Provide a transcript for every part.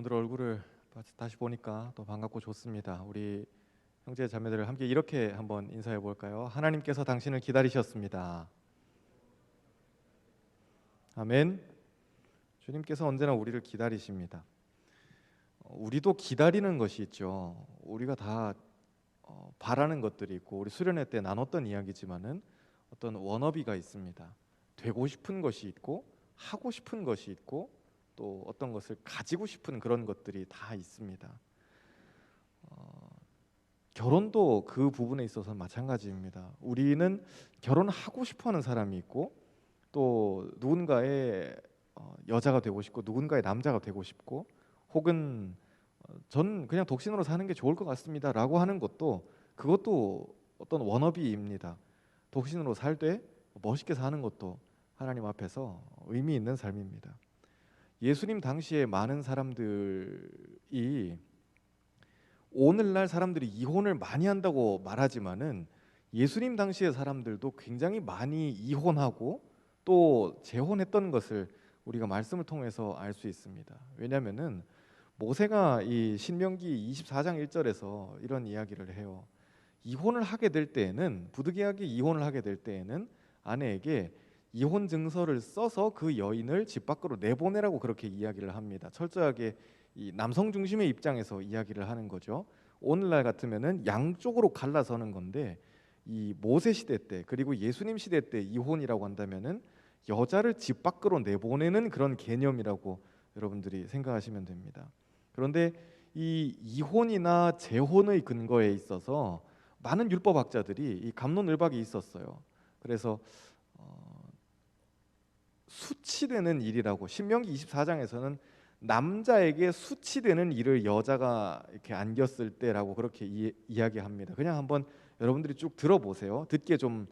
여러분들 얼굴을 다시 보니까 또 반갑고 좋습니다. 우리 형제 자매들을 함께 이렇게 한번 인사해 볼까요? 하나님께서 당신을 기다리셨습니다. 아멘. 주님께서 언제나 우리를 기다리십니다. 우리도 기다리는 것이 있죠. 우리가 다 바라는 것들이 있고, 우리 수련회 때 나눴던 이야기지만은 어떤 워너비가 있습니다. 되고 싶은 것이 있고, 하고 싶은 것이 있고, 또 어떤 것을 가지고 싶은 그런 것들이 다 있습니다. 결혼도 그 부분에 있어서 마찬가지입니다. 우리는 결혼하고 싶어하는 사람이 있고, 또 누군가의 여자가 되고 싶고, 누군가의 남자가 되고 싶고, 혹은 전 그냥 독신으로 사는 게 좋을 것 같습니다라고 하는 것도, 그것도 어떤 워너비입니다. 독신으로 살되 멋있게 사는 것도 하나님 앞에서 의미 있는 삶입니다. 예수님 당시에 많은 사람들이, 오늘날 사람들이 이혼을 많이 한다고 말하지만은 예수님 당시의 사람들도 굉장히 많이 이혼하고 또 재혼했던 것을 우리가 말씀을 통해서 알 수 있습니다. 왜냐하면은 모세가 이 신명기 24장 1절에서 이런 이야기를 해요. 이혼을 하게 될 때에는, 부득이하게 이혼을 하게 될 때에는 아내에게 이혼 증서를 써서 그 여인을 집 밖으로 내보내라고 그렇게 이야기를 합니다. 철저하게 이 남성 중심의 입장에서 이야기를 하는 거죠. 오늘날 같으면은 양쪽으로 갈라서는 건데, 이 모세 시대 때 그리고 예수님 시대 때 이혼이라고 한다면은 여자를 집 밖으로 내보내는 그런 개념이라고 여러분들이 생각하시면 됩니다. 그런데 이 이혼이나 재혼의 근거에 있어서 많은 율법학자들이 이 갑론을박이 있었어요. 그래서 수치되는 일이라고, 신명기 24장에서는 남자에게 수치되는 일을 여자가 이렇게 안겼을 때라고 그렇게 이야기합니다. 그냥 한번 여러분들이 쭉 들어보세요. 듣기에 좀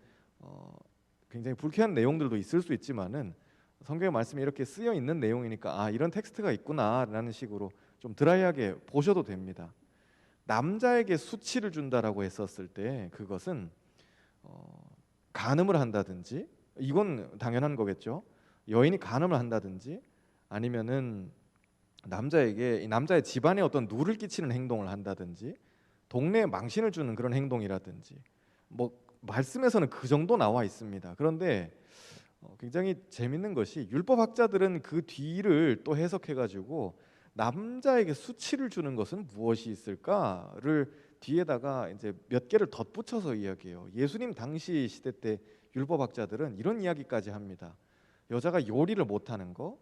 굉장히 불쾌한 내용들도 있을 수 있지만은 성경의 말씀이 이렇게 쓰여 있는 내용이니까, 아, 이런 텍스트가 있구나라는 식으로 좀 드라이하게 보셔도 됩니다. 남자에게 수치를 준다라고 했었을 때 그것은 간음을 한다든지, 이건 당연한 거겠죠. 여인이 간음을 한다든지, 아니면은 남자에게, 남자의 집안에 어떤 누를 끼치는 행동을 한다든지, 동네에 망신을 주는 그런 행동이라든지, 뭐 말씀에서는 그 정도 나와 있습니다. 그런데 굉장히 재밌는 것이, 율법학자들은 그 뒤를 또 해석해가지고 남자에게 수치를 주는 것은 무엇이 있을까를 뒤에다가 이제 몇 개를 덧붙여서 이야기해요. 예수님 당시 시대 때 율법학자들은 이런 이야기까지 합니다. 여자가 요리를 못하는 거,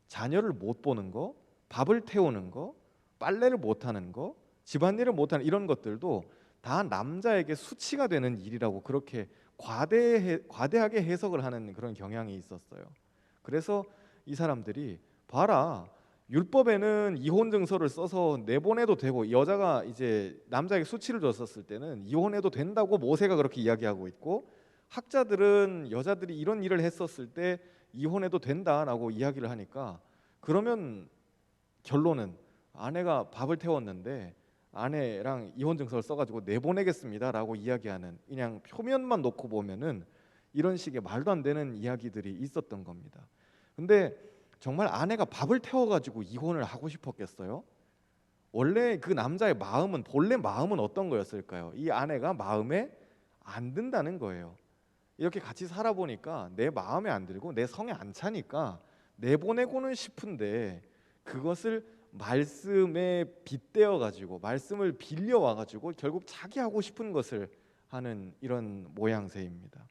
자녀를 못 보는 거, 밥을 태우는 거, 빨래를 못하는 거, 집안일을 못하는 이런 것들도 다 남자에게 수치가 되는 일이라고 그렇게 과대하게 해석을 하는 그런 경향이 있었어요. 그래서 이 사람들이, 봐라, 율법에는 이혼 증서를 써서 내보내도 되고, 여자가 이제 남자에게 수치를 줬었을 때는 이혼해도 된다고 모세가 그렇게 이야기하고 있고, 학자들은 여자들이 이런 일을 했었을 때 이혼해도 된다라고 이야기를 하니까, 그러면 결론은 아내가 밥을 태웠는데 아내랑 이혼 증서를 써가지고 내보내겠습니다라고 이야기하는, 그냥 표면만 놓고 보면은 이런 식의 말도 안 되는 이야기들이 있었던 겁니다. 근데 정말 아내가 밥을 태워가지고 이혼을 하고 싶었겠어요? 원래 그 남자의 마음은, 본래 마음은 어떤 거였을까요? 이 아내가 마음에 안 든다는 거예요. 이렇게 같이 살아보니까 내 마음에 안 들고 내 성에 안 차니까 내보내고는 싶은데, 그것을 말씀에 빗대어 가지고, 말씀을 빌려와 가지고 결국 자기 하고 싶은 것을 하는 이런 모양새입니다.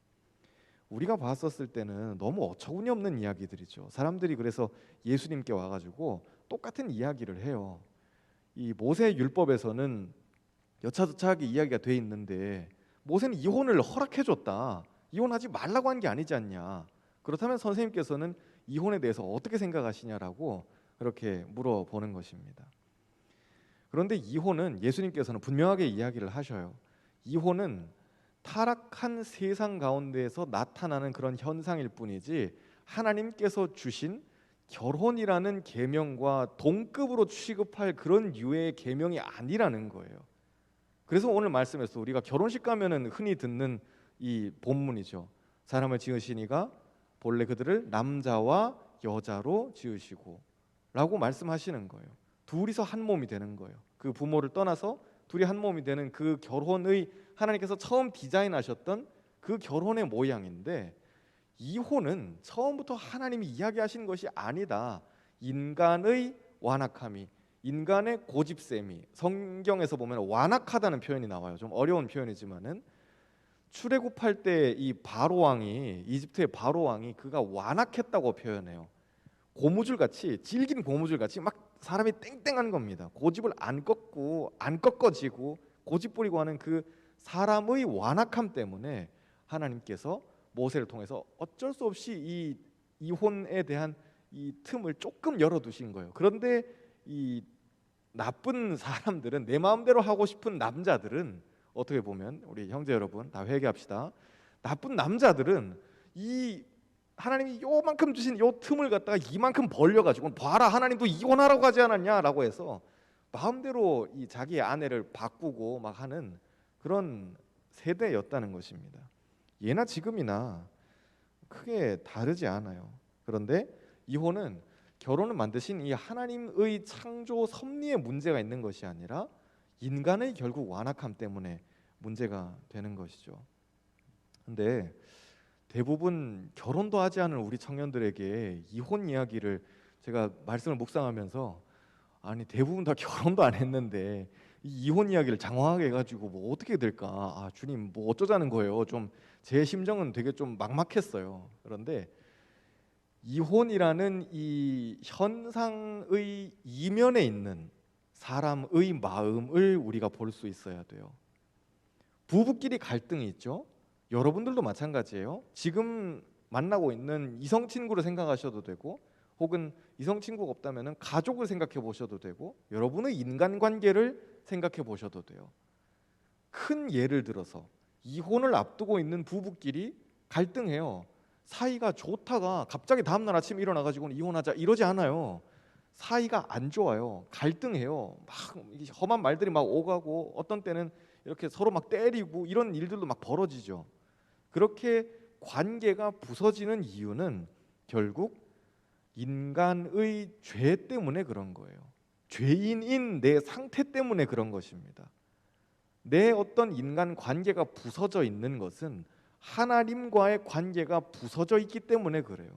우리가 봤었을 때는 너무 어처구니 없는 이야기들이죠. 사람들이 그래서 예수님께 와가지고 똑같은 이야기를 해요. 이 모세 율법에서는 여차저차하게 이야기가 돼 있는데, 모세는 이혼을 허락해 줬다, 이혼하지 말라고 한 게 아니지 않냐, 그렇다면 선생님께서는 이혼에 대해서 어떻게 생각하시냐라고 그렇게 물어보는 것입니다. 그런데 이혼은, 예수님께서는 분명하게 이야기를 하셔요. 이혼은 타락한 세상 가운데에서 나타나는 그런 현상일 뿐이지, 하나님께서 주신 결혼이라는 계명과 동급으로 취급할 그런 유의 계명이 아니라는 거예요. 그래서 오늘 말씀에서 우리가 결혼식 가면은 흔히 듣는 이 본문이죠. 사람을 지으시니가 본래 그들을 남자와 여자로 지으시고 라고 말씀하시는 거예요. 둘이서 한 몸이 되는 거예요. 그 부모를 떠나서 둘이 한 몸이 되는 그 결혼의 하나님께서 처음 디자인하셨던 그 결혼의 모양인데, 이혼은 처음부터 하나님이 이야기하신 것이 아니다. 인간의 완악함이, 인간의 고집셈이, 성경에서 보면 완악하다는 표현이 나와요. 좀 어려운 표현이지만은 출애굽할 때 이 바로 왕이, 이집트의 바로 왕이 그가 완악했다고 표현해요. 고무줄 같이, 질긴 고무줄 같이 막 사람이 땡땡한 겁니다. 고집을 안 꺾고 안 꺾어지고 고집 부리고 하는 그 사람의 완악함 때문에 하나님께서 모세를 통해서 어쩔 수 없이 이 이혼에 대한 이 틈을 조금 열어두신 거예요. 그런데 이 나쁜 사람들은, 내 마음대로 하고 싶은 남자들은, 어떻게 보면 우리 형제 여러분 다 회개합시다. 나쁜 남자들은 이 하나님이 요만큼 주신 요 틈을 갖다가 이만큼 벌려가지고, 봐라 하나님도 이혼하라고 하지 않았냐라고 해서 마음대로 이 자기의 아내를 바꾸고 막 하는 그런 세대였다는 것입니다. 예나 지금이나 크게 다르지 않아요. 그런데 이혼은 결혼을 만드신 이 하나님의 창조 섭리에 문제가 있는 것이 아니라 인간의 결국 완악함 때문에 문제가 되는 것이죠. 근데 대부분 결혼도 하지 않은 우리 청년들에게 이혼 이야기를 제가 말씀을 묵상하면서, 아니 대부분 다 결혼도 안 했는데 이 이혼 이야기를 장황하게 해가지고 뭐 어떻게 될까? 아 주님 뭐 어쩌자는 거예요? 좀 제 심정은 되게 좀 막막했어요. 그런데 이혼이라는 이 현상의 이면에 있는 사람의 마음을 우리가 볼 수 있어야 돼요. 부부끼리 갈등이 있죠. 여러분들도 마찬가지예요. 지금 만나고 있는 이성 친구를 생각하셔도 되고, 혹은 이성 친구가 없다면 가족을 생각해 보셔도 되고, 여러분의 인간관계를 생각해 보셔도 돼요. 큰 예를 들어서 이혼을 앞두고 있는 부부끼리 갈등해요. 사이가 좋다가 갑자기 다음날 아침 일어나가지고 이혼하자 이러지 않아요. 사이가 안 좋아요. 갈등해요. 막 험한 말들이 막 오가고, 어떤 때는 이렇게 서로 막 때리고 이런 일들도 막 벌어지죠. 그렇게 관계가 부서지는 이유는 결국 인간의 죄 때문에 그런 거예요. 죄인인 내 상태 때문에 그런 것입니다. 내 어떤 인간 관계가 부서져 있는 것은 하나님과의 관계가 부서져 있기 때문에 그래요.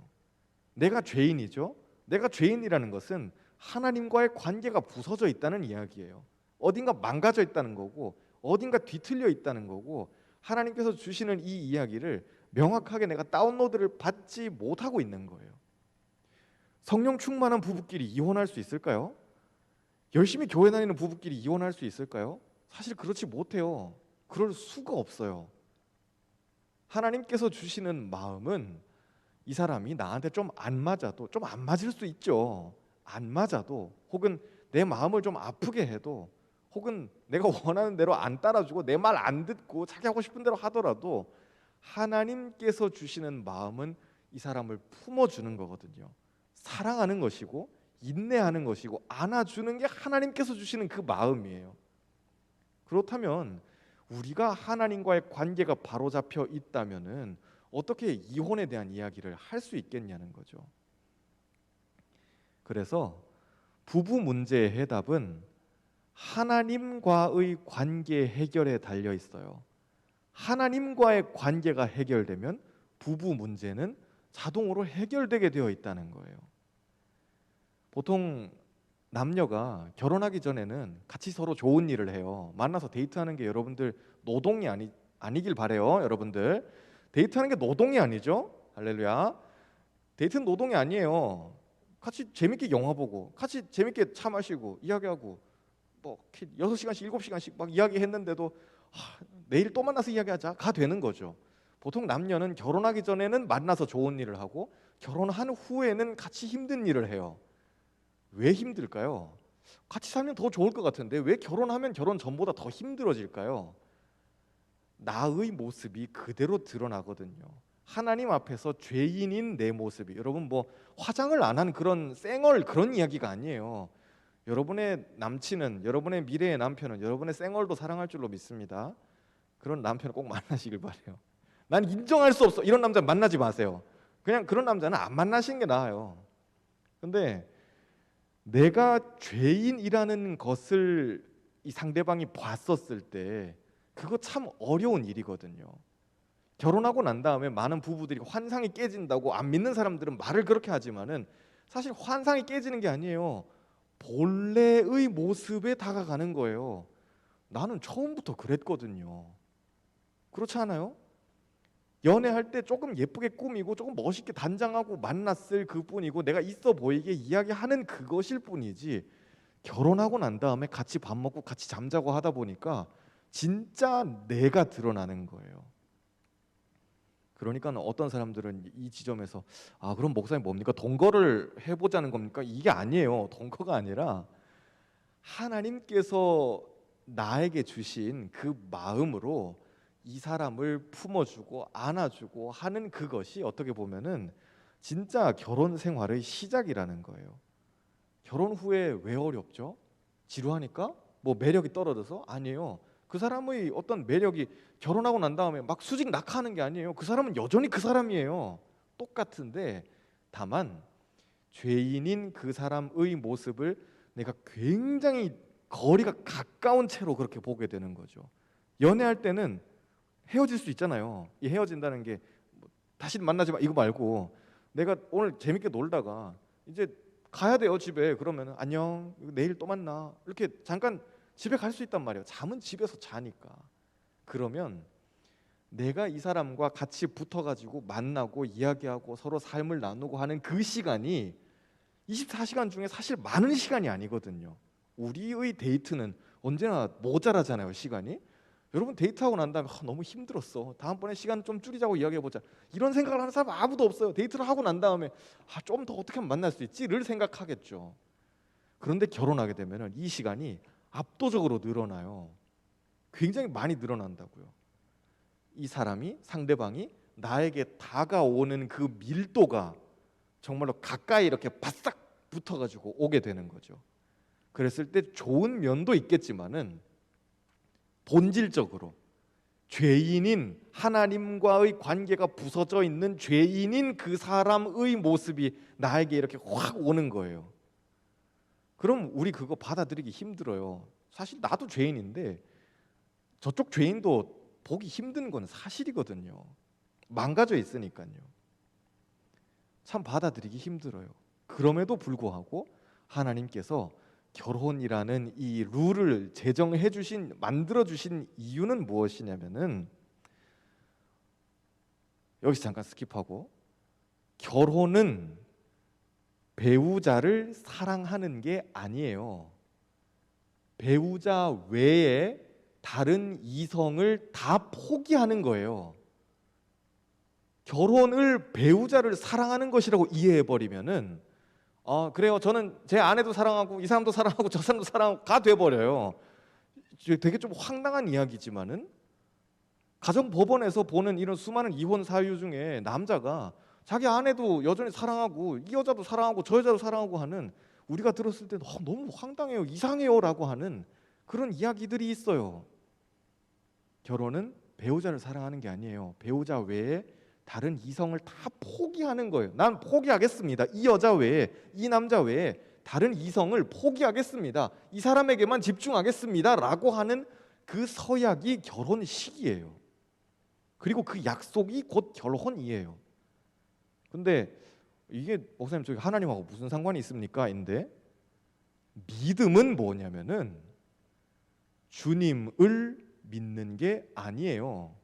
내가 죄인이죠. 내가 죄인이라는 것은 하나님과의 관계가 부서져 있다는 이야기예요. 어딘가 망가져 있다는 거고, 어딘가 뒤틀려 있다는 거고, 하나님께서 주시는 이 이야기를 명확하게 내가 다운로드를 받지 못하고 있는 거예요. 성령 충만한 부부끼리 이혼할 수 있을까요? 열심히 교회 다니는 부부끼리 이혼할 수 있을까요? 사실 그렇지 못해요. 그럴 수가 없어요. 하나님께서 주시는 마음은 이 사람이 나한테 좀 안 맞아도, 좀 안 맞을 수 있죠. 안 맞아도, 혹은 내 마음을 좀 아프게 해도, 혹은 내가 원하는 대로 안 따라주고 내 말 안 듣고 자기 하고 싶은 대로 하더라도 하나님께서 주시는 마음은 이 사람을 품어주는 거거든요. 사랑하는 것이고 인내하는 것이고 안아주는 게 하나님께서 주시는 그 마음이에요. 그렇다면 우리가 하나님과의 관계가 바로잡혀 있다면은 어떻게 이혼에 대한 이야기를 할 수 있겠냐는 거죠. 그래서 부부 문제의 해답은 하나님과의 관계 해결에 달려 있어요. 하나님과의 관계가 해결되면 부부 문제는 자동으로 해결되게 되어 있다는 거예요. 보통 남녀가 결혼하기 전에는 같이 서로 좋은 일을 해요. 만나서 데이트하는 게 여러분들 노동이 아니길 바래요. 여러분들 데이트하는 게 노동이 아니죠. 할렐루야. 데이트는 노동이 아니에요. 같이 재밌게 영화 보고, 같이 재밌게 차 마시고 이야기하고, 뭐 6시간씩 7시간씩 막 이야기했는데도 내일 또 만나서 이야기하자가 되는 거죠. 보통 남녀는 결혼하기 전에는 만나서 좋은 일을 하고, 결혼한 후에는 같이 힘든 일을 해요. 왜 힘들까요? 같이 살면 더 좋을 것 같은데 왜 결혼하면 결혼 전보다 더 힘들어질까요? 나의 모습이 그대로 드러나거든요. 하나님 앞에서 죄인인 내 모습이, 여러분 뭐 화장을 안 한 그런 쌩얼 그런 이야기가 아니에요. 여러분의 남친은, 여러분의 미래의 남편은 여러분의 쌩얼도 사랑할 줄로 믿습니다. 그런 남편을 꼭 만나시길 바래요. 난 인정할 수 없어, 이런 남자 만나지 마세요. 그냥 그런 남자는 안 만나시는 게 나아요. 근데 내가 죄인이라는 것을 이 상대방이 봤었을 때 그거 참 어려운 일이거든요. 결혼하고 난 다음에 많은 부부들이 환상이 깨진다고 안 믿는 사람들은 말을 그렇게 하지만은 사실 환상이 깨지는 게 아니에요. 본래의 모습에 다가가는 거예요. 나는 처음부터 그랬거든요. 그렇지 않아요? 연애할 때 조금 예쁘게 꾸미고 조금 멋있게 단장하고 만났을 그뿐이고 내가 있어 보이게 이야기하는 그것일 뿐이지, 결혼하고 난 다음에 같이 밥 먹고 같이 잠자고 하다 보니까 진짜 내가 드러나는 거예요. 그러니까 어떤 사람들은 이 지점에서 그럼 목사님 뭡니까? 동거를 해보자는 겁니까? 이게 아니에요. 동거가 아니라 하나님께서 나에게 주신 그 마음으로 이 사람을 품어주고 안아주고 하는 그것이 어떻게 보면은 진짜 결혼 생활의 시작이라는 거예요. 결혼 후에 왜 어렵죠? 지루하니까? 뭐 매력이 떨어져서? 아니에요. 그 사람의 어떤 매력이 결혼하고 난 다음에 막 수직 낙하하는 게 아니에요. 그 사람은 여전히 그 사람이에요. 똑같은데 다만 죄인인 그 사람의 모습을 내가 굉장히 거리가 가까운 채로 그렇게 보게 되는 거죠. 연애할 때는 헤어질 수 있잖아요. 이 헤어진다는 게 다시 만나지 마 이거 말고, 내가 오늘 재밌게 놀다가 이제 가야 돼요 집에. 그러면 안녕 내일 또 만나 이렇게 잠깐 집에 갈 수 있단 말이에요. 잠은 집에서 자니까. 그러면 내가 이 사람과 같이 붙어가지고 만나고 이야기하고 서로 삶을 나누고 하는 그 시간이 24시간 중에 사실 많은 시간이 아니거든요. 우리의 데이트는 언제나 모자라잖아요, 시간이. 여러분 데이트하고 난 다음에 너무 힘들었어, 다음번에 시간 좀 줄이자고 이야기해보자, 이런 생각을 하는 사람 아무도 없어요. 데이트를 하고 난 다음에 좀 더 어떻게 하면 만날 수 있지를 생각하겠죠. 그런데 결혼하게 되면 이 시간이 압도적으로 늘어나요. 굉장히 많이 늘어난다고요. 이 사람이, 상대방이 나에게 다가오는 그 밀도가 정말로 가까이 이렇게 바싹 붙어가지고 오게 되는 거죠. 그랬을 때 좋은 면도 있겠지만은 본질적으로 죄인인 하나님과의 관계가 부서져 있는 죄인인 그 사람의 모습이 나에게 이렇게 확 오는 거예요. 그럼 우리 그거 받아들이기 힘들어요. 사실 나도 죄인인데 저쪽 죄인도 보기 힘든 건 사실이거든요. 망가져 있으니까요. 참 받아들이기 힘들어요. 그럼에도 불구하고 하나님께서 결혼이라는 이 룰을 제정해 주신, 만들어 주신 이유는 무엇이냐면은, 여기서 잠깐 스킵하고, 결혼은 배우자를 사랑하는 게 아니에요. 배우자 외에 다른 이성을 다 포기하는 거예요. 결혼을 배우자를 사랑하는 것이라고 이해해 버리면은 그래요, 저는 제 아내도 사랑하고 이 사람도 사랑하고 저 사람도 사랑하고가 돼버려요. 되게 좀 황당한 이야기지만은 가정법원에서 보는 이런 수많은 이혼 사유 중에 남자가 자기 아내도 여전히 사랑하고 이 여자도 사랑하고 저 여자도 사랑하고 하는, 우리가 들었을 때 너무 황당해요, 이상해요 라고 하는 그런 이야기들이 있어요. 결혼은 배우자를 사랑하는 게 아니에요. 배우자 외에 다른 이성을 다 포기하는 거예요. 난 포기하겠습니다. 이 여자 외에, 이 남자 외에 다른 이성을 포기하겠습니다. 이 사람에게만 집중하겠습니다 라고 하는 그 서약이 결혼식이에요. 그리고 그 약속이 곧 결혼이에요. 근데 이게 목사님 저기 하나님하고 무슨 상관이 있습니까? 인데 믿음은 뭐냐면은 주님을 믿는 게 아니에요.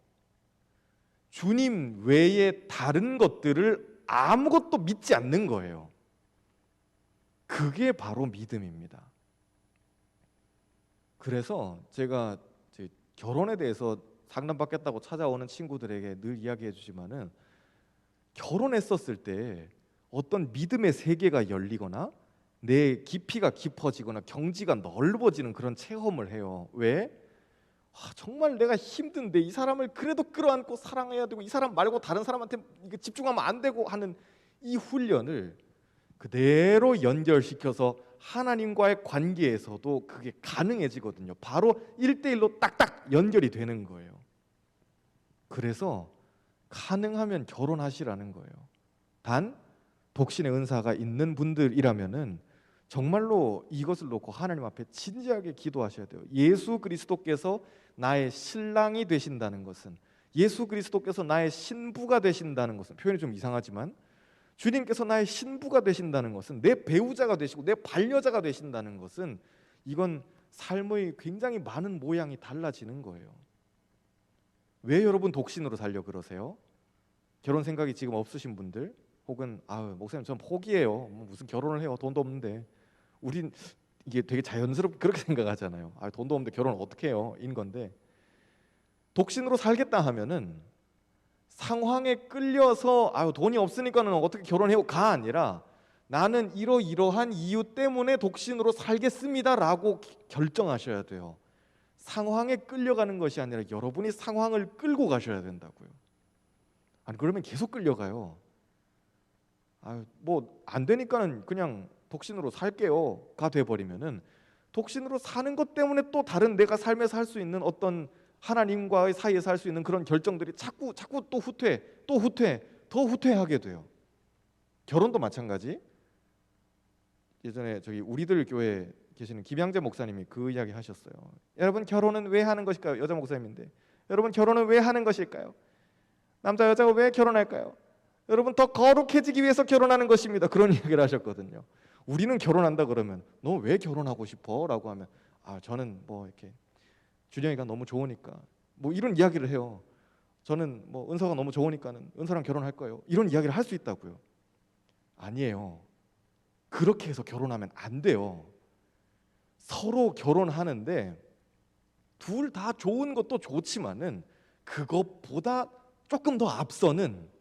주님 외에 다른 것들을 아무것도 믿지 않는 거예요. 그게 바로 믿음입니다. 그래서 제가 결혼에 대해서 상담받겠다고 찾아오는 친구들에게 늘 이야기해 주지만은, 결혼했었을 때 어떤 믿음의 세계가 열리거나 내 깊이가 깊어지거나 경지가 넓어지는 그런 체험을 해요. 왜? 정말 내가 힘든데 이 사람을 그래도 끌어안고 사랑해야 되고 이 사람 말고 다른 사람한테 집중하면 안 되고 하는 이 훈련을 그대로 연결시켜서 하나님과의 관계에서도 그게 가능해지거든요. 바로 1대1로 딱딱 연결이 되는 거예요. 그래서 가능하면 결혼하시라는 거예요. 단 독신의 은사가 있는 분들이라면은 정말로 이것을 놓고 하나님 앞에 진지하게 기도하셔야 돼요. 예수 그리스도께서 나의 신랑이 되신다는 것은, 예수 그리스도께서 나의 신부가 되신다는 것은, 표현이 좀 이상하지만 주님께서 나의 신부가 되신다는 것은, 내 배우자가 되시고 내 반려자가 되신다는 것은, 이건 삶의 굉장히 많은 모양이 달라지는 거예요. 왜 여러분 독신으로 살려 그러세요? 결혼 생각이 지금 없으신 분들, 혹은 목사님 전 포기해요. 뭐 무슨 결혼을 해요? 돈도 없는데. 우린 이게 되게 자연스럽게 그렇게 생각하잖아요. 돈도 없는데 결혼을 어떻게 해요? 인 건데, 독신으로 살겠다 하면은 상황에 끌려서 돈이 없으니까는 어떻게 결혼해요가 아니라, 나는 이러이러한 이유 때문에 독신으로 살겠습니다라고 결정하셔야 돼요. 상황에 끌려가는 것이 아니라 여러분이 상황을 끌고 가셔야 된다고요. 아니 그러면 계속 끌려가요. 뭐 안 되니까는 그냥 독신으로 살게요가 돼버리면은, 독신으로 사는 것 때문에 또 다른 내가 삶에서 할 수 있는 어떤 하나님과의 사이에서 할 수 있는 그런 결정들이 자꾸 또 더 후퇴하게 돼요. 결혼도 마찬가지. 예전에 저기 우리들 교회에 계시는 김양재 목사님이 그 이야기 하셨어요. 여러분 결혼은 왜 하는 것일까요? 여자 목사님인데, 여러분 결혼은 왜 하는 것일까요? 남자 여자가 왜 결혼할까요? 여러분 더 거룩해지기 위해서 결혼하는 것입니다. 그런 이야기를 하셨거든요. 우리는 결혼한다 그러면 너 왜 결혼하고 싶어? 라고 하면 저는 뭐 이렇게 준영이가 너무 좋으니까, 뭐 이런 이야기를 해요. 저는 뭐 은서가 너무 좋으니까는 은서랑 결혼할 거예요. 이런 이야기를 할 수 있다고요. 아니에요. 그렇게 해서 결혼하면 안 돼요. 서로 결혼하는데 둘 다 좋은 것도 좋지만은 그것보다 조금 더 앞서는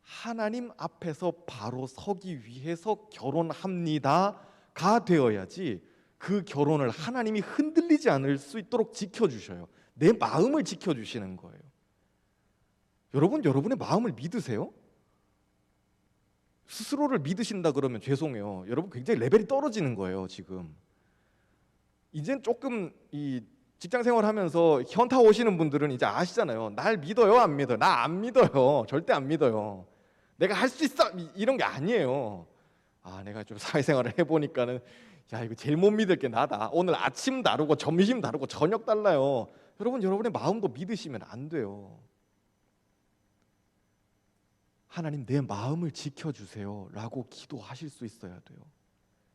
하나님 앞에서 바로 서기 위해서 결혼합니다가 되어야지, 그 결혼을 하나님이 흔들리지 않을 수 있도록 지켜주셔요. 내 마음을 지켜주시는 거예요. 여러분, 여러분의 마음을 믿으세요? 스스로를 믿으신다 그러면 죄송해요. 여러분 굉장히 레벨이 떨어지는 거예요. 지금 이젠 조금 이 직장 생활하면서 현타 오시는 분들은 이제 아시잖아요. 날 믿어요, 안 믿어요? 나 안 믿어요. 절대 안 믿어요. 내가 할 수 있어, 이런 게 아니에요. 내가 좀 사회생활을 해보니까는 이거 제일 못 믿을 게 나다. 오늘 아침 다르고 점심 다르고 저녁 달라요. 여러분, 여러분의 마음도 믿으시면 안 돼요. 하나님 내 마음을 지켜주세요 라고 기도하실 수 있어야 돼요.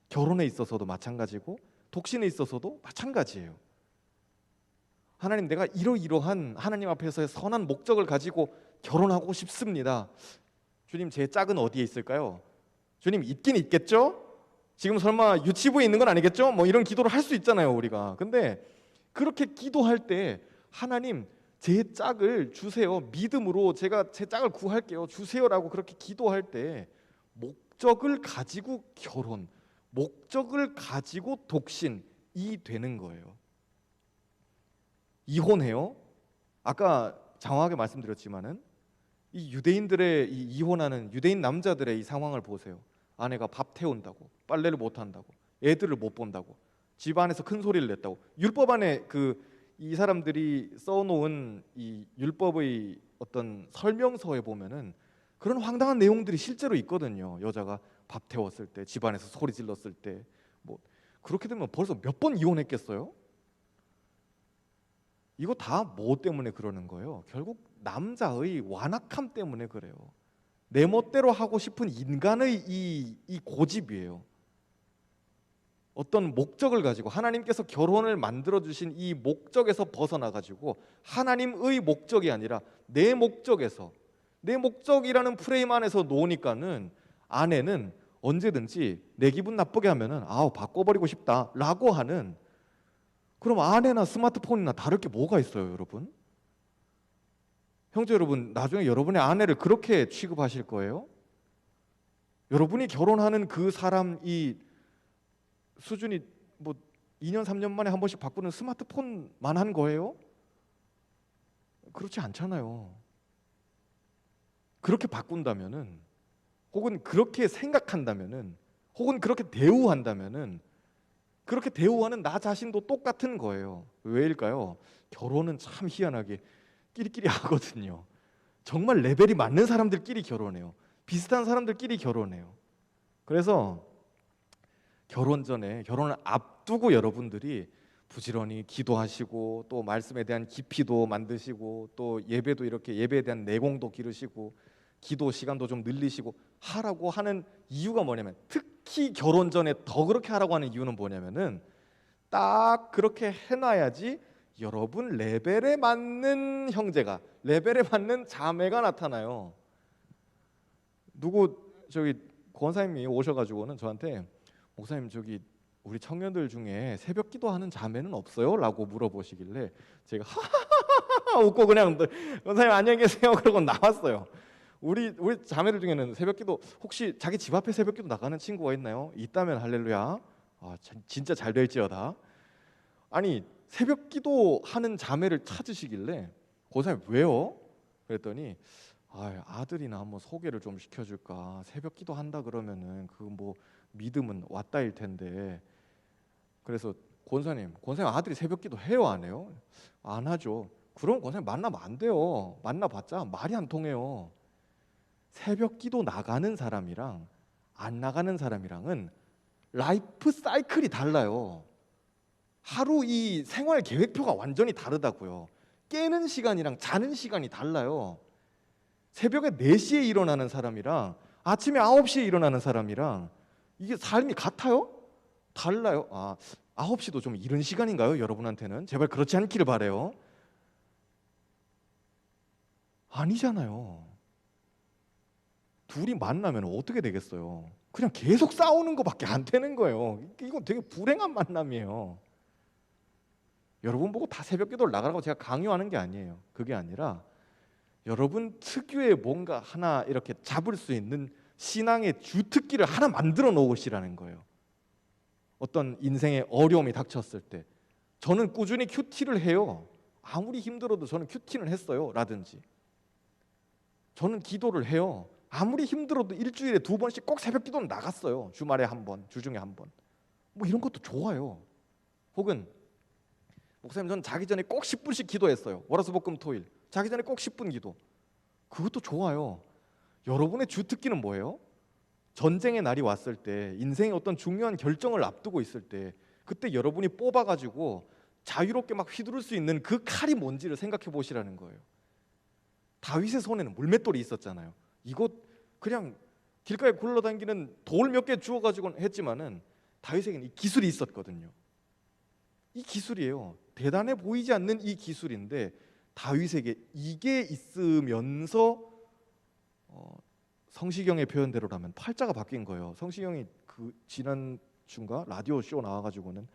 결혼에 있어서도 마찬가지고 독신에 있어서도 마찬가지예요. 하나님, 내가 이러이러한 하나님 앞에서의 선한 목적을 가지고 결혼하고 싶습니다. 주님, 제 짝은 어디에 있을까요? 주님, 있긴 있겠죠? 지금 설마 유치부에 있는 건 아니겠죠? 뭐 이런 기도를 할 수 있잖아요, 우리가. 근데 그렇게 기도할 때 하나님, 제 짝을 주세요. 믿음으로 제가 제 짝을 구할게요. 주세요라고 그렇게 기도할 때, 목적을 가지고 결혼, 목적을 가지고 독신이 되는 거예요. 이혼해요? 아까 장황하게 말씀드렸지만은 이 유대인들의 이 이혼하는 유대인 남자들의 이 상황을 보세요. 아내가 밥 태운다고, 빨래를 못 한다고, 애들을 못 본다고, 집안에서 큰 소리를 냈다고. 율법 안에 이 사람들이 써놓은 이 율법의 어떤 설명서에 보면은 그런 황당한 내용들이 실제로 있거든요. 여자가 밥 태웠을 때, 집안에서 소리 질렀을 때, 뭐 그렇게 되면 벌써 몇 번 이혼했겠어요? 이거 다 뭐 때문에 그러는 거예요? 결국 남자의 완악함 때문에 그래요. 내 멋대로 하고 싶은 인간의 이 고집이에요. 어떤 목적을 가지고 하나님께서 결혼을 만들어 주신 이 목적에서 벗어나 가지고 하나님의 목적이 아니라 내 목적에서, 내 목적이라는 프레임 안에서 놓으니까는 아내는 언제든지 내 기분 나쁘게 하면은 바꿔버리고 싶다라고 하는, 그럼 아내나 스마트폰이나 다를 게 뭐가 있어요, 여러분? 형제 여러분, 나중에 여러분의 아내를 그렇게 취급하실 거예요? 여러분이 결혼하는 그 사람이 수준이 뭐 2년 3년 만에 한 번씩 바꾸는 스마트폰만 한 거예요? 그렇지 않잖아요. 그렇게 바꾼다면은, 혹은 그렇게 생각한다면은, 혹은 그렇게 대우한다면은, 그렇게 대우하는 나 자신도 똑같은 거예요. 왜일까요? 결혼은 참 희한하게 끼리끼리 하거든요. 정말 레벨이 맞는 사람들끼리 결혼해요. 비슷한 사람들끼리 결혼해요. 그래서 결혼 전에, 결혼을 앞두고 여러분들이 부지런히 기도하시고 또 말씀에 대한 깊이도 만드시고 또 예배도 이렇게 예배에 대한 내공도 기르시고 기도 시간도 좀 늘리시고 하라고 하는 이유가 뭐냐면, 특히 결혼 전에 더 그렇게 하라고 하는 이유는 뭐냐면은 딱 그렇게 해놔야지 여러분 레벨에 맞는 형제가, 레벨에 맞는 자매가 나타나요. 누구 저기 권사님이 오셔가지고는 저한테, 목사님 저기 우리 청년들 중에 새벽 기도하는 자매는 없어요? 라고 물어보시길래 제가 하하하하 웃고 그냥 권사님 안녕히 계세요 그러고 나왔어요. 우리 자매들 중에는 새벽 기도 혹시 자기 집 앞에 새벽 기도 나가는 친구가 있나요? 있다면 할렐루야. 진짜 잘 될지어다. 아니 새벽 기도하는 자매를 찾으시길래 권사님 왜요? 그랬더니 아들이나 한번 소개를 좀 시켜줄까, 새벽 기도 한다 그러면은 그 뭐 믿음은 왔다일 텐데. 그래서 권사님 아들이 새벽 기도 해요 안 해요? 안 하죠. 그럼 권사님 만나면 안 돼요. 만나봤자 말이 안 통해요. 새벽 기도 나가는 사람이랑 안 나가는 사람이랑은 라이프 사이클이 달라요. 하루 이 생활 계획표가 완전히 다르다고요. 깨는 시간이랑 자는 시간이 달라요. 새벽에 4시에 일어나는 사람이랑 아침에 9시에 일어나는 사람이랑 이게 삶이 같아요? 달라요. 9시도 좀 이른 시간인가요? 여러분한테는? 제발 그렇지 않기를 바라요. 아니잖아요. 둘이 만나면 어떻게 되겠어요? 그냥 계속 싸우는 것밖에 안 되는 거예요. 이건 되게 불행한 만남이에요. 여러분 보고 다 새벽 기도를 나가라고 제가 강요하는 게 아니에요. 그게 아니라 여러분 특유의 뭔가 하나 이렇게 잡을 수 있는 신앙의 주특기를 하나 만들어 놓으시라는 거예요. 어떤 인생의 어려움이 닥쳤을 때 저는 꾸준히 큐티를 해요. 아무리 힘들어도 저는 큐티는 했어요. 라든지 저는 기도를 해요. 아무리 힘들어도 일주일에 2번씩 꼭 새벽 기도는 나갔어요. 주말에 한 번, 주중에 한 번. 뭐 이런 것도 좋아요. 혹은 목사님 저는 자기 전에 꼭 10분씩 기도했어요. 월화수목금토일 자기 전에 꼭 10분 기도. 그것도 좋아요. 여러분의 주특기는 뭐예요? 전쟁의 날이 왔을 때, 인생의 어떤 중요한 결정을 앞두고 있을 때, 그때 여러분이 뽑아가지고 자유롭게 막 휘두를 수 있는 그 칼이 뭔지를 생각해 보시라는 거예요. 다윗의 손에는 물맷돌이 있었잖아요. 이거 그냥 길가에 굴러다니는 돌 몇 개 주워가지고 했지만은 다윗에게는 이 기술이 있었거든요. 이 기술이에요. 대단해 보이지 않는 이 기술인데 다윗에게 이게 있으면서 성시경의 표현대로라면 팔자가 바뀐 거예요. 성시경이 그 지난 주인가 라디오 쇼 나와가지고는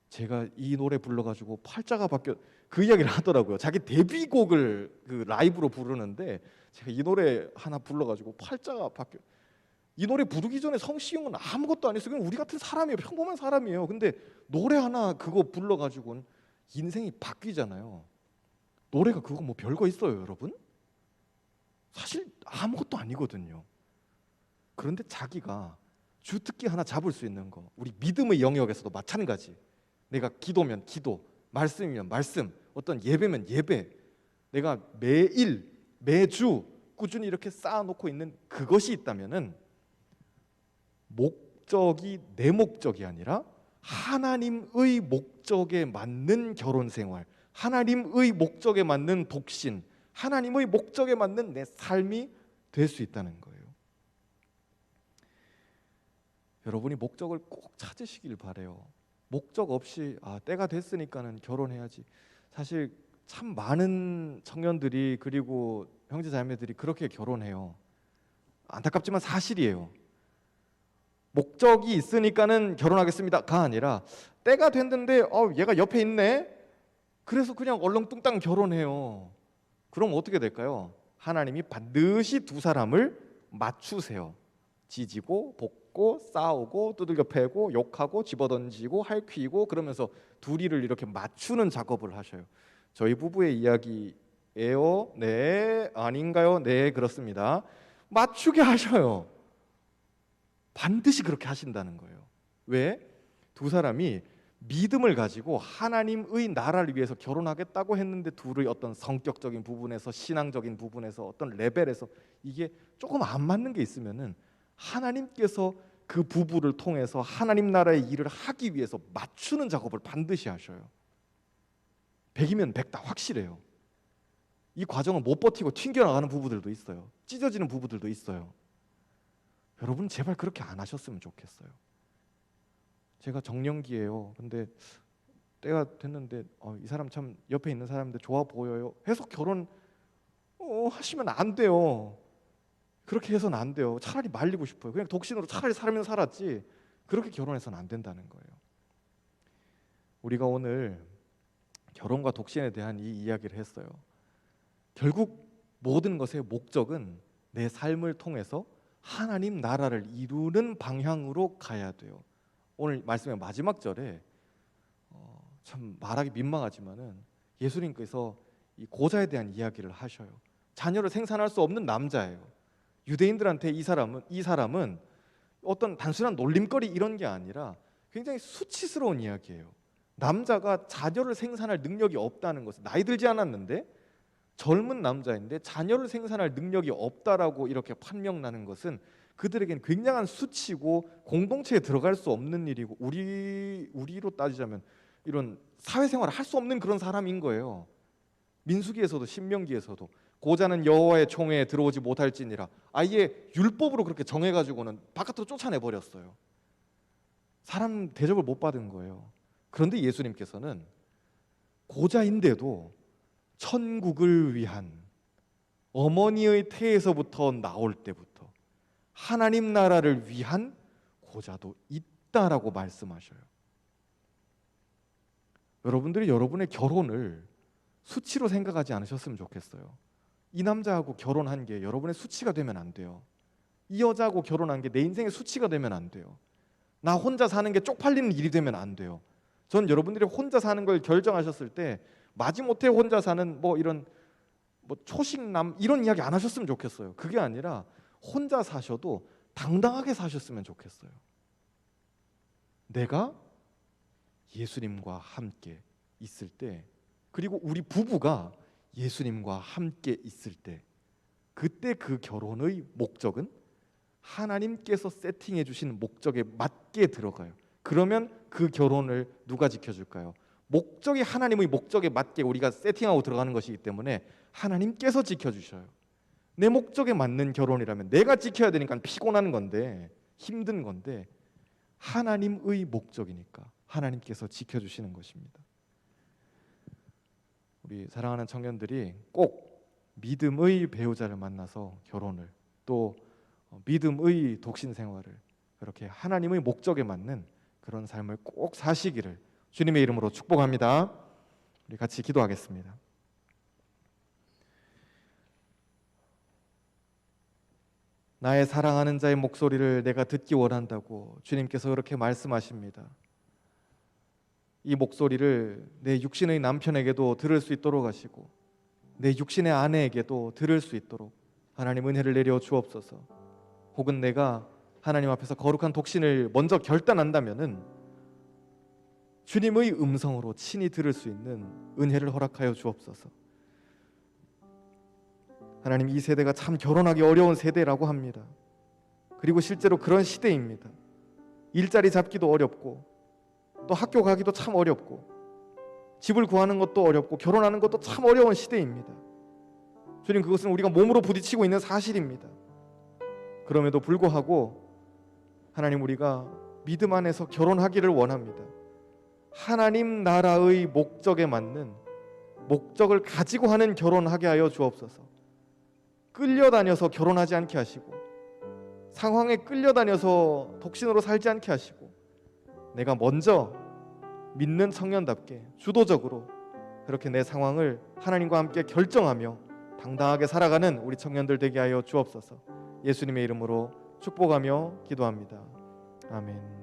제가 이 노래 불러가지고 팔자가 바뀌어, 그 이야기를 하더라고요. 자기 데뷔곡을 그 라이브로 부르는데 제가 이 노래 하나 불러가지고 팔자가 바뀌어. 이 노래 부르기 전에 성시경은 아무것도 안 했어요. 그냥 우리 같은 사람이에요. 평범한 사람이에요. 근데 노래 하나 그거 불러가지고는 인생이 바뀌잖아요. 노래가 그거 뭐 별거 있어요, 여러분? 사실 아무것도 아니거든요. 그런데 자기가 주특기 하나 잡을 수 있는 거, 우리 믿음의 영역에서도 마찬가지. 내가 기도면 기도, 말씀이면 말씀, 어떤 예배면 예배, 내가 매일 매주 꾸준히 이렇게 쌓아놓고 있는 그것이 있다면은 목적이 내 목적이 아니라 하나님의 목적에 맞는 결혼 생활, 하나님의 목적에 맞는 독신, 하나님의 목적에 맞는 내 삶이 될 수 있다는 거예요. 여러분이 목적을 꼭 찾으시길 바래요. 목적 없이 때가 됐으니까는 결혼해야지. 사실 참 많은 청년들이 그리고 형제자매들이 그렇게 결혼해요. 안타깝지만 사실이에요. 목적이 있으니까는 결혼하겠습니다가 아니라 때가 됐는데 얘가 옆에 있네. 그래서 그냥 얼렁뚱땅 결혼해요. 그럼 어떻게 될까요? 하나님이 반드시 두 사람을 맞추세요. 지지고 볶고 싸우고 두들겨 패고 욕하고 집어던지고 할퀴고 그러면서 둘이를 이렇게 맞추는 작업을 하셔요. 저희 부부의 이야기예요? 네. 아닌가요? 네, 그렇습니다. 맞추게 하셔요. 반드시 그렇게 하신다는 거예요. 왜? 두 사람이 믿음을 가지고 하나님의 나라를 위해서 결혼하겠다고 했는데 둘의 어떤 성격적인 부분에서, 신앙적인 부분에서, 어떤 레벨에서 이게 조금 안 맞는 게 있으면은 하나님께서 그 부부를 통해서 하나님 나라의 일을 하기 위해서 맞추는 작업을 반드시 하셔요. 100이면 100 다 확실해요. 이 과정을 못 버티고 튕겨나가는 부부들도 있어요. 찢어지는 부부들도 있어요. 여러분 제발 그렇게 안 하셨으면 좋겠어요. 제가 정년기예요. 근데 때가 됐는데 이 사람 참 옆에 있는 사람인데 좋아 보여요 해서 결혼 하시면 안 돼요. 그렇게 해서는 안 돼요. 차라리 말리고 싶어요. 그냥 독신으로 차라리 살면 살았지 그렇게 결혼해서는 안 된다는 거예요. 우리가 오늘 결혼과 독신에 대한 이 이야기를 했어요. 결국 모든 것의 목적은 내 삶을 통해서 하나님 나라를 이루는 방향으로 가야 돼요. 오늘 말씀의 마지막 절에 참 말하기 민망하지만은 예수님께서 이 고자에 대한 이야기를 하셔요. 자녀를 생산할 수 없는 남자예요. 유대인들한테 이 사람은 어떤 단순한 놀림거리 이런 게 아니라 굉장히 수치스러운 이야기예요. 남자가 자녀를 생산할 능력이 없다는 것은, 나이 들지 않았는데 젊은 남자인데 자녀를 생산할 능력이 없다라고 이렇게 판명나는 것은 그들에겐 굉장한 수치고 공동체에 들어갈 수 없는 일이고 우리로 따지자면 이런 사회생활을 할 수 없는 그런 사람인 거예요. 민수기에서도 신명기에서도 고자는 여호와의 총회에 들어오지 못할지니라 아예 율법으로 그렇게 정해가지고는 바깥으로 쫓아내버렸어요. 사람 대접을 못 받은 거예요. 그런데 예수님께서는 고자인데도 천국을 위한 어머니의 태에서부터 나올 때부터 하나님 나라를 위한 고자도 있다라고 말씀하셔요. 여러분들이 여러분의 결혼을 수치로 생각하지 않으셨으면 좋겠어요. 이 남자하고 결혼한 게 여러분의 수치가 되면 안 돼요. 이 여자하고 결혼한 게 내 인생의 수치가 되면 안 돼요. 나 혼자 사는 게 쪽팔리는 일이 되면 안 돼요. 전 여러분들이 혼자 사는 걸 결정하셨을 때 마지못해 혼자 사는 이런 초식남 이런 이야기 안 하셨으면 좋겠어요. 그게 아니라 혼자 사셔도 당당하게 사셨으면 좋겠어요. 내가 예수님과 함께 있을 때, 그리고 우리 부부가 예수님과 함께 있을 때, 그때 그 결혼의 목적은 하나님께서 세팅해 주신 목적에 맞게 들어가요. 그러면 그 결혼을 누가 지켜줄까요? 목적이 하나님의 목적에 맞게 우리가 세팅하고 들어가는 것이기 때문에 하나님께서 지켜주셔요. 내 목적에 맞는 결혼이라면 내가 지켜야 되니까 피곤한 건데 힘든 건데 하나님의 목적이니까 하나님께서 지켜주시는 것입니다. 우리 사랑하는 청년들이 꼭 믿음의 배우자를 만나서 결혼을, 또 믿음의 독신 생활을, 그렇게 하나님의 목적에 맞는 그런 삶을 꼭 사시기를 주님의 이름으로 축복합니다. 우리 같이 기도하겠습니다. 나의 사랑하는 자의 목소리를 내가 듣기 원한다고 주님께서 그렇게 말씀하십니다. 이 목소리를 내 육신의 남편에게도 들을 수 있도록 하시고 내 육신의 아내에게도 들을 수 있도록 하나님 은혜를 내려 주옵소서. 혹은 내가 하나님 앞에서 거룩한 독신을 먼저 결단한다면은 주님의 음성으로 친히 들을 수 있는 은혜를 허락하여 주옵소서. 하나님, 이 세대가 참 결혼하기 어려운 세대라고 합니다. 그리고 실제로 그런 시대입니다. 일자리 잡기도 어렵고 또 학교 가기도 참 어렵고 집을 구하는 것도 어렵고 결혼하는 것도 참 어려운 시대입니다. 주님, 그것은 우리가 몸으로 부딪히고 있는 사실입니다. 그럼에도 불구하고 하나님, 우리가 믿음 안에서 결혼하기를 원합니다. 하나님 나라의 목적에 맞는 목적을 가지고 하는 결혼하게 하여 주옵소서. 끌려다녀서 결혼하지 않게 하시고 상황에 끌려다녀서 독신으로 살지 않게 하시고 내가 먼저 믿는 청년답게 주도적으로 그렇게 내 상황을 하나님과 함께 결정하며 당당하게 살아가는 우리 청년들 되게 하여 주옵소서. 예수님의 이름으로 축복하며 기도합니다. 아멘.